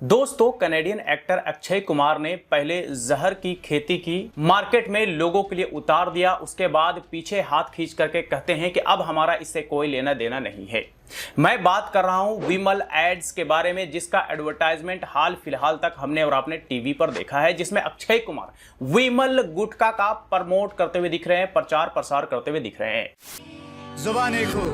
दोस्तों, Canadian actor Akshay Kumar ने पहले जहर की खेती की, मार्केट में लोगों के लिए उतार दिया, उसके बाद पीछे हाथ खींच करके कहते हैं कि अब हमारा इससे कोई लेना देना नहीं है। मैं बात कर रहा हूं विमल एड्स के बारे में, जिसका एडवर्टाइजमेंट हाल फिलहाल तक हमने और आपने टीवी पर देखा है, जिसमें अक्षय कुमार विमल गुटखा का प्रमोट करते हुए दिख रहे हैं, प्रचार प्रसार करते हुए दिख रहे हैं। जुबान एक हो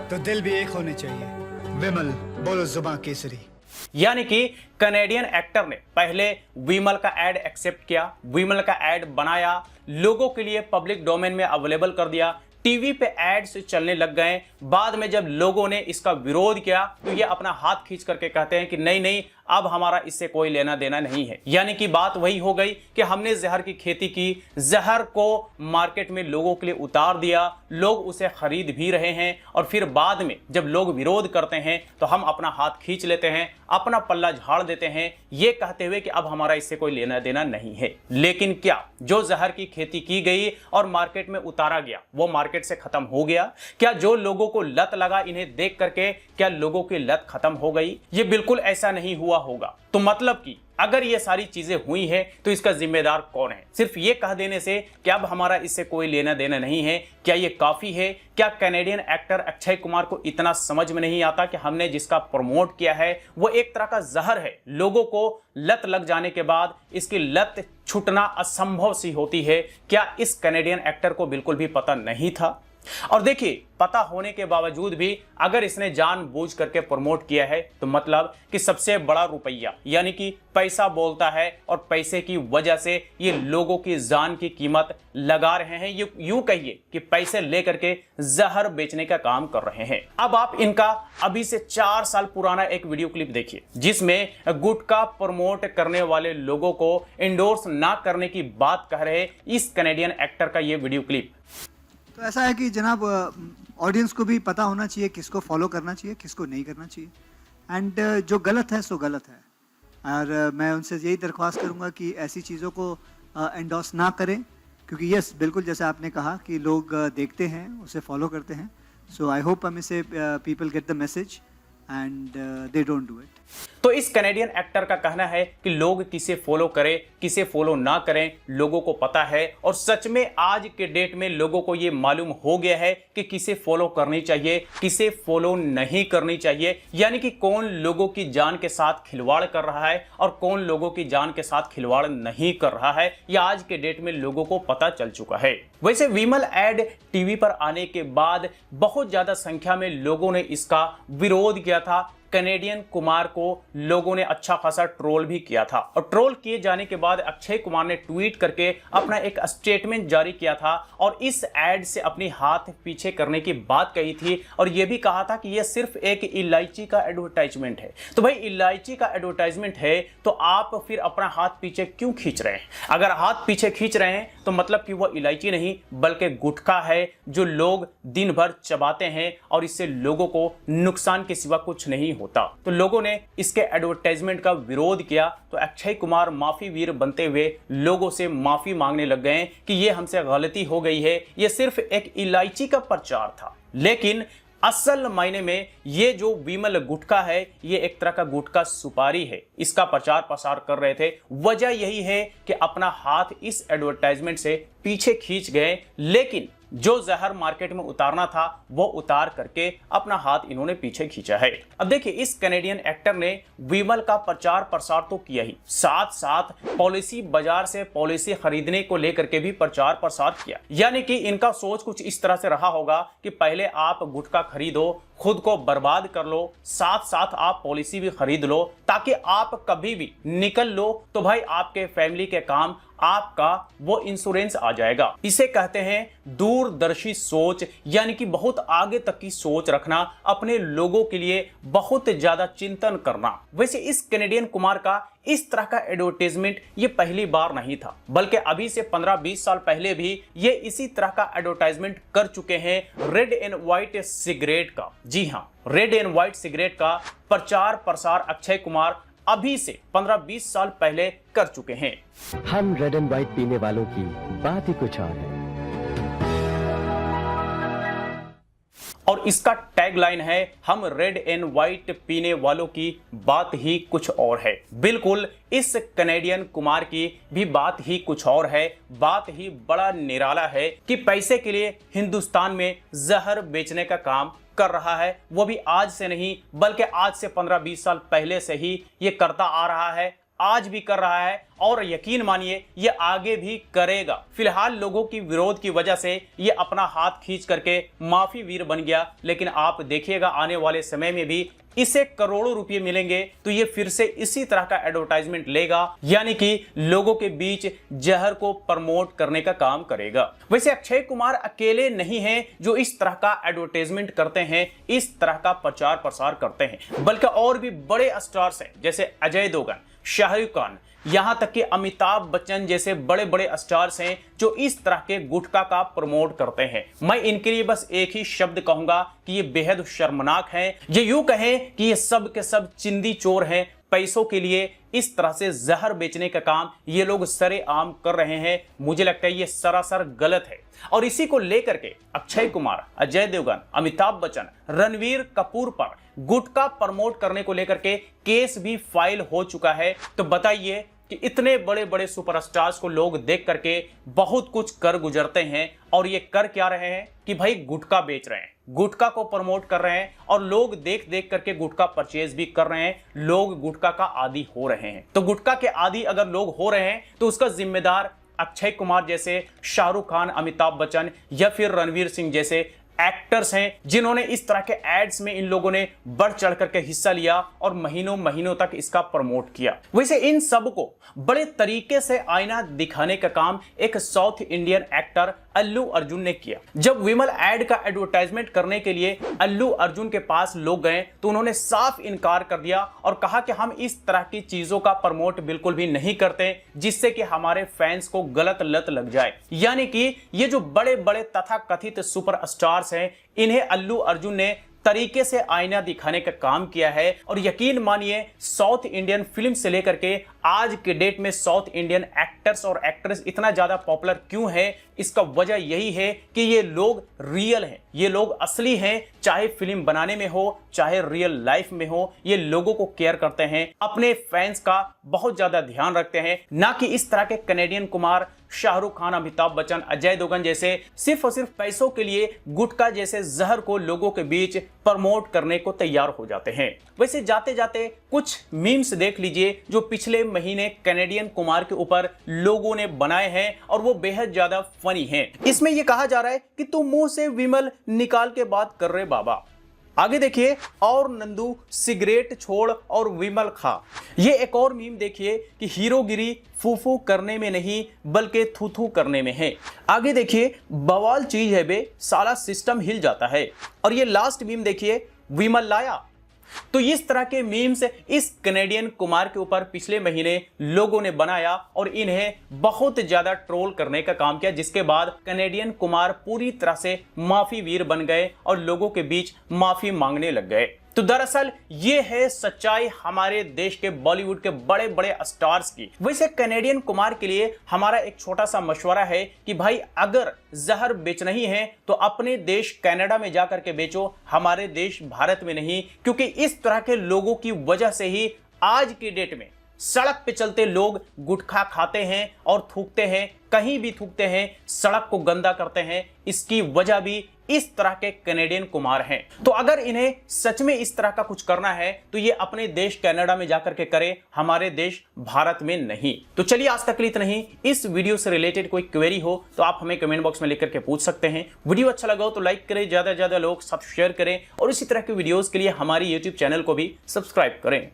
तो दिल भी एक होने चाहिए। विमल बोलो जुबान केसरी। यानी कि कनेडियन एक्टर ने पहले विमल का एड एक्सेप्ट किया, विमल का एड बनाया, लोगों के लिए पब्लिक डोमेन में अवेलेबल कर दिया, टीवी पे एड्स चलने लग गए। बाद में जब लोगों ने इसका विरोध किया तो ये अपना हाथ खींच करके कहते हैं कि नहीं नहीं, अब हमारा इससे कोई लेना देना नहीं है। यानी कि बात वही हो गई कि हमने जहर की खेती की, जहर को मार्केट में लोगों के लिए उतार दिया, लोग उसे खरीद भी रहे हैं, और फिर बाद में जब लोग विरोध करते हैं तो हम अपना हाथ खींच लेते हैं, अपना पल्ला झाड़ देते हैं, ये कहते हुए कि अब हमारा इससे कोई लेना देना नहीं है। लेकिन क्या जो जहर की खेती की गई और मार्केट में उतारा गया वो मार्केट से खत्म हो गया? क्या जो लोगों को लत लगा इन्हें देख करके क्या लोगों की लत खत्म हो गई? ये बिल्कुल ऐसा नहीं हुआ होगा। तो मतलब कि अगर ये सारी चीजें हुई हैं तो इसका जिम्मेदार कौन है? सिर्फ ये कह देने से कि अब हमारा इससे कोई लेना देना नहीं है, क्या ये काफी है? क्या कनेडियन एक्टर अक्षय कुमार को इतना समझ में नहीं आता कि हमने जिसका प्रमोट किया है वो एक तरह का जहर है? लोगों को लत लग जाने के बाद इसकी लत छूटना असंभव सी होती है। क्या इस कनेडियन एक्टर को बिल्कुल भी पता नहीं था? और देखिए, पता होने के बावजूद भी अगर इसने जानबूझ करके प्रमोट किया है तो मतलब कि सबसे बड़ा रुपया यानी कि पैसा बोलता है, और पैसे की वजह से ये लोगों की जान की कीमत लगा रहे हैं। ये यूं कहिए कि पैसे लेकर के जहर बेचने का काम कर रहे हैं। अब आप इनका अभी से 4 साल पुराना एक वीडियो क्लिप देखिए, जिसमें गुटखा प्रमोट करने वाले लोगों को इंडोर्स ना करने की बात कह रहे इस कनेडियन एक्टर का ये वीडियो क्लिप। तो ऐसा है कि जनाब, ऑडियंस को भी पता होना चाहिए किसको फॉलो करना चाहिए, किसको नहीं करना चाहिए, एंड जो गलत है सो गलत है। और मैं उनसे यही दरख्वास्त करूंगा कि ऐसी चीज़ों को एंडोर्स ना करें, क्योंकि यस, बिल्कुल जैसे आपने कहा कि लोग देखते हैं, उसे फॉलो करते हैं। सो आई होप हमें से people get the message and they don't do it. तो इस कनेडियन एक्टर का कहना है कि लोग किसे फॉलो करें किसे फॉलो ना करें लोगों को पता है, और सच में आज के डेट में लोगों को यह मालूम हो गया है कि किसे फॉलो करनी चाहिए किसे फॉलो नहीं करनी चाहिए। यानी कि कौन लोगों की जान के साथ खिलवाड़ कर रहा है और कौन लोगों की जान के साथ खिलवाड़ नहीं कर रहा है, यह आज के डेट में लोगों को पता चल चुका है। वैसे विमल एड टीवी पर आने के बाद बहुत ज्यादा संख्या में लोगों ने इसका विरोध किया था। कनेडियन कुमार को लोगों ने अच्छा खासा ट्रोल भी किया था, और ट्रोल किए जाने के बाद अक्षय कुमार ने ट्वीट करके अपना एक स्टेटमेंट जारी किया था और इस एड से अपनी हाथ पीछे करने की बात कही थी, और यह भी कहा था कि यह सिर्फ एक इलायची का एडवर्टाइजमेंट है। तो भाई, इलायची का एडवर्टाइजमेंट है तो आप फिर अपना हाथ पीछे क्यों खींच रहे हैं? अगर हाथ पीछे खींच रहे हैं तो मतलब कि वह इलायची नहीं बल्कि गुटखा है, जो लोग दिन भर चबाते हैं और इससे लोगों को नुकसान के सिवा कुछ नहीं होता। तो लोगों ने इसके एडवर्टाइजमेंट का विरोध किया तो अक्षय कुमार माफी वीर बनते हुए लोगों से माफी मांगने लग गए कि ये हमसे गलती हो गई है, ये सिर्फ एक इलायची का प्रचार था। लेकिन असल मायने में ये जो विमल गुटखा है ये एक तरह का गुटखा सुपारी है, इसका प्रचार प्रसार कर रहे थे। वजह यही है कि अपना हाथ इस एडवर्टाइजमेंट से पीछे खींच गए, लेकिन जो जहर मार्केट में उतारना था वो उतार करके अपना हाथ इन्होंने पीछे खींचा है। अब देखिए, इस कनेडियन एक्टर ने विमल का प्रचार प्रसार तो किया ही, साथ साथ पॉलिसी बाजार से पॉलिसी खरीदने को लेकर के भी प्रचार प्रसार किया। यानी कि इनका सोच कुछ इस तरह से रहा होगा कि पहले आप गुटखा खरीदो, खुद को बर्बाद कर लो, साथ साथ आप पॉलिसी भी खरीद लो, ताकि आप कभी भी निकल लो तो भाई आपके फैमिली के काम आपका वो इंश्योरेंस आ जाएगा। इसे कहते हैं दूरदर्शी सोच, यानी कि बहुत आगे तक की सोच रखना, अपने लोगों के लिए बहुत ज्यादा चिंतन करना। वैसे इस कनेडियन कुमार का इस तरह का एडवर्टाइजमेंट ये पहली बार नहीं था, बल्कि अभी से 15-20 साल पहले भी ये इसी तरह का एडवर्टाइजमेंट कर चुके हैं रेड एंड व्हाइट सिगरेट का। जी हां, रेड एंड व्हाइट सिगरेट का प्रचार प्रसार अक्षय कुमार अभी से 15-20 साल पहले कर चुके हैं। हम रेड एंड व्हाइट पीने वालों की बात ही कुछ और है। और इसका टैगलाइन है, हम रेड एंड व्हाइट पीने वालों की बात ही कुछ और है। बिल्कुल, इस कनेडियन कुमार की भी बात ही कुछ और है। बात ही बड़ा निराला है कि पैसे के लिए हिंदुस्तान में जहर बेचने का काम कर रहा है। वो भी आज से नहीं, बल्कि आज से 15-20 साल पहले से ही ये करता आ रहा है, आज भी कर रहा है और यकीन मानिए ये आगे भी करेगा। फिलहाल लोगों की विरोध की वजह से ये अपना हाथ खींच करके माफी वीर बन गया, लेकिन आप देखिएगा आने वाले समय में भी इसे करोड़ों रुपए मिलेंगे तो ये फिर से इसी तरह का एडवर्टाइजमेंट लेगा, यानी कि लोगों के बीच जहर को प्रमोट करने का काम करेगा। वैसे अक्षय कुमार अकेले नहीं हैं जो इस तरह का एडवर्टाइजमेंट करते हैं, इस तरह का प्रचार प्रसार करते हैं, बल्कि और भी बड़े स्टार्स हैं जैसे अजय देवगन, शाहरुख खान, यहां तक कि अमिताभ बच्चन जैसे बड़े बड़े स्टार्स हैं जो इस तरह के गुटखा का प्रमोट करते हैं। मैं इनके लिए बस एक ही शब्द कहूंगा कि ये बेहद शर्मनाक है। ये यूं कहें कि ये सब के सब चिंदी चोर हैं। पैसों के लिए इस तरह से जहर बेचने का काम ये लोग सरेआम कर रहे हैं। मुझे लगता है ये सरासर गलत है और इसी को लेकर के अक्षय कुमार, अजय देवगन, अमिताभ बच्चन, रणवीर कपूर पर गुटखा प्रमोट करने को लेकर के केस भी फाइल हो चुका है। तो बताइए कि इतने बड़े बड़े सुपरस्टार्स को लोग देख करके बहुत कुछ कर गुजरते हैं और ये कर क्या रहे हैं कि भाई गुटखा बेच रहे हैं, गुटखा को प्रमोट कर रहे हैं और लोग देख देख करके गुटखा परचेज भी कर रहे हैं। लोग गुटखा का आदी हो रहे हैं। तो गुटखा के आदी अगर लोग हो रहे हैं तो उसका जिम्मेदार अक्षय कुमार जैसे, शाहरुख खान, अमिताभ बच्चन या फिर रणवीर सिंह जैसे एक्टर्स हैं जिन्होंने इस तरह के एड्स में इन लोगों ने बढ़ चढ़ करके हिस्सा लिया और महीनों महीनों तक इसका प्रमोट किया। वैसे इन सब को बड़े तरीके से आईना दिखाने का काम एक south Indian actor Allu Arjun ने किया। जब विमल एड का एडवर्टाइजमेंट करने के लिए अल्लू अर्जुन के पास लोग गए तो उन्होंने साफ इनकार कर दिया और कहा कि हम इस तरह की चीजों का प्रमोट बिल्कुल भी नहीं करते जिससे कि हमारे फैंस को गलत लत लग जाए। यानी कि ये जो बड़े बड़े तथाकथित सुपरस्टार्स हैं, इन्हें अल्लू अर्जुन ने तरीके से आईना दिखाने का काम किया है। और यकीन मानिए साउथ इंडियन फिल्म से लेकर के आज के डेट में साउथ इंडियन एक्टर्स और एक्ट्रेस इतना ज्यादा पॉपुलर क्यों है, इसका वजह यही है कि ये लोग रियल हैं, ये लोग असली हैं। चाहे फिल्म बनाने में हो चाहे रियल लाइफ में हो, ये लोगों को केयर करते हैं, अपने फैंस का बहुत ज्यादा ध्यान रखते हैं, ना कि इस तरह के कनेडियन कुमार, शाहरुख खान, अमिताभ बच्चन, अजय देवगन जैसे सिर्फ और सिर्फ पैसों के लिए गुटखा जैसे जहर को लोगों के बीच प्रमोट करने को तैयार हो जाते हैं। वैसे जाते जाते कुछ मीम्स देख लीजिए जो पिछले महीने कनेडियन कुमार के ऊपर लोगों ने बनाए हैं और वो बेहद ज्यादा फनी हैं। इसमें यह कहा जा रहा है कि तू मुंह से विमल निकाल के बात कर रहे बाबा। आगे देखिए, और नंदू सिगरेट छोड़ और विमल खा। ये एक और मीम देखिए कि हीरोगिरी फूफू करने में नहीं बल्कि थूथू करने में है। आगे देखिए, बवाल चीज है बे, साला सिस्टम हिल जाता है। और ये लास्ट मीम देखिए, विमल लाया। तो इस तरह के मीम्स इस कनेडियन कुमार के ऊपर पिछले महीने लोगों ने बनाया और इन्हें बहुत ज्यादा ट्रोल करने का काम किया, जिसके बाद कनेडियन कुमार पूरी तरह से माफी वीर बन गए और लोगों के बीच माफी मांगने लग गए। तो दरअसल ये है सच्चाई हमारे देश के बॉलीवुड के बड़े बड़े स्टार्स की। वैसे कनेडियन कुमार के लिए हमारा एक छोटा सा मशवरा है कि भाई अगर जहर बेचना ही है तो अपने देश कनाडा में जाकर के बेचो, हमारे देश भारत में नहीं, क्योंकि इस तरह के लोगों की वजह से ही आज की डेट में सड़क पे चलते लोग गुटखा खाते हैं और थूकते हैं, कहीं भी थूकते हैं, सड़क को गंदा करते हैं। इसकी वजह भी इस तरह के कनेडियन कुमार हैं। तो अगर इन्हें सच में इस तरह का कुछ करना है तो ये अपने देश कनाडा में जाकर के करे, हमारे देश भारत में नहीं। तो चलिए आज तक के लिए इतना ही। इस वीडियो से रिलेटेड कोई क्वेरी हो तो आप हमें कमेंट बॉक्स में लिख करके पूछ सकते हैं। वीडियो अच्छा लगा हो तो लाइक करें, ज्यादा से ज्यादा लोग सब शेयर करें और इसी तरह के वीडियोस के लिए हमारी यूट्यूब चैनल को भी सब्सक्राइब करें।